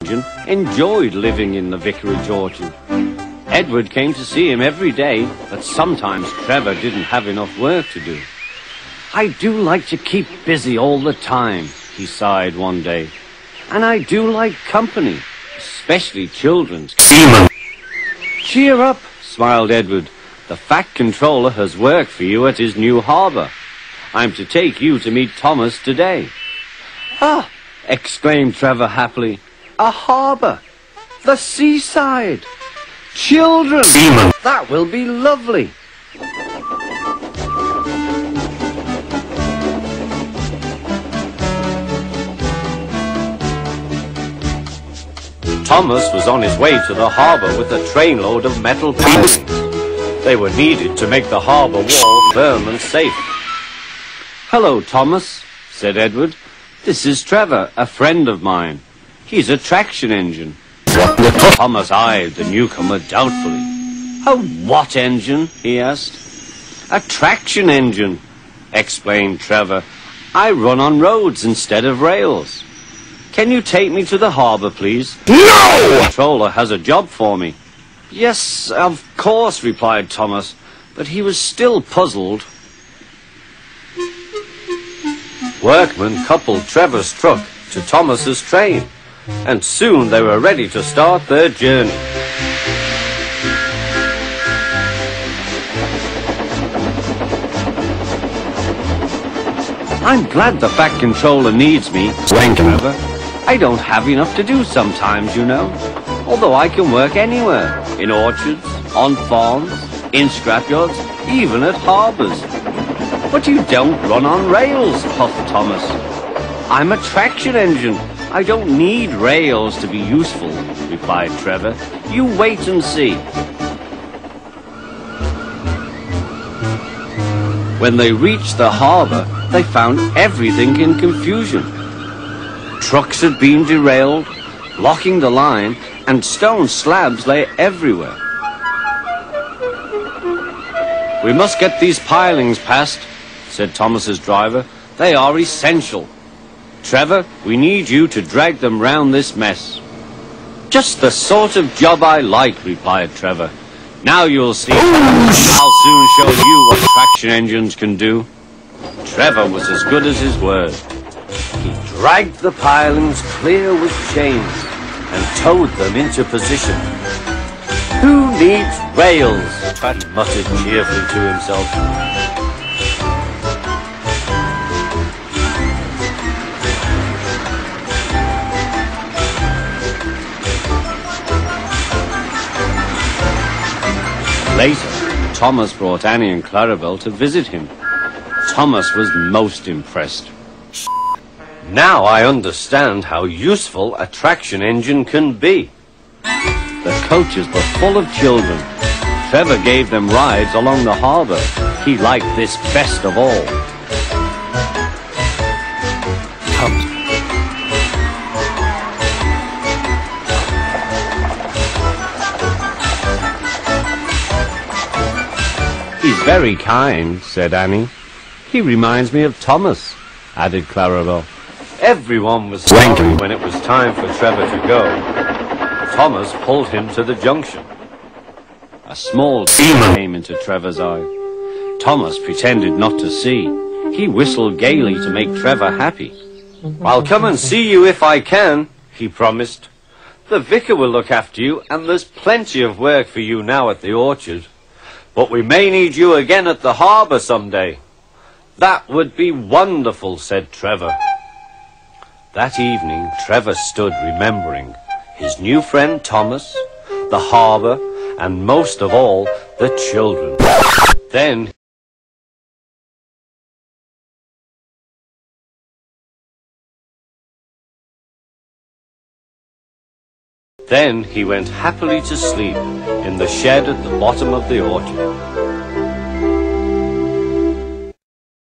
enjoyed living in the vicarage orchard. Edward came to see him every day, but sometimes Trevor didn't have enough work to do. "I do like to keep busy all the time," he sighed one day. "And I do like company, especially children's." "Cheer up," smiled Edward. "The Fat Controller has work for you at his new harbour. I'm to take you to meet Thomas today." "Ah!" exclaimed Trevor happily. "A harbour! The seaside! Children! That will be lovely!" Thomas was on his way to the harbour with a trainload of metal pilings. They were needed to make the harbour wall firm and safe. "Hello, Thomas," said Edward. "This is Trevor, a friend of mine. He's a traction engine." Thomas eyed the newcomer doubtfully. "A what engine?" he asked. "A traction engine," explained Trevor. "I run on roads instead of rails. Can you take me to the harbour, please?" No! "The controller has a job for me." "Yes, of course," replied Thomas, but he was still puzzled. Workmen coupled Trevor's truck to Thomas's train, and soon they were ready to start their journey. "I'm glad the Fat Controller needs me," said Trevor. "I don't have enough to do sometimes, you know. Although I can work anywhere, in orchards, on farms, in scrapyards, even at harbours." "But you don't run on rails," puffed Thomas. "I'm a traction engine. I don't need rails to be useful," replied Trevor. "You wait and see." When they reached the harbour, they found everything in confusion. Trucks had been derailed, blocking the line, and stone slabs lay everywhere. "We must get these pilings past," said Thomas's driver. "They are essential. Trevor, we need you to drag them round this mess." "Just the sort of job I like," replied Trevor. "Now you'll see. I'll soon show you what traction engines can do." Trevor was as good as his word. He dragged the pilings clear with chains and towed them into position. "Who needs rails?" he muttered cheerfully to himself. Later, Thomas brought Annie and Clarabelle to visit him. Thomas was most impressed. "Now I understand how useful a traction engine can be." The coaches were full of children. Trevor gave them rides along the harbour. He liked this best of all. "He's very kind," said Annie. "He reminds me of Thomas," added Clarabelle. Everyone was sorry when it was time for Trevor to go. Thomas pulled him to the junction. A small tear came into Trevor's eye. Thomas pretended not to see. He whistled gaily to make Trevor happy. "I'll come and see you if I can," he promised. "The vicar will look after you, and there's plenty of work for you now at the orchard. But we may need you again at the harbour someday." "That would be wonderful," said Trevor. That evening, Trevor stood remembering his new friend Thomas, the harbour, and most of all, the children. Then he went happily to sleep in the shed at the bottom of the orchard.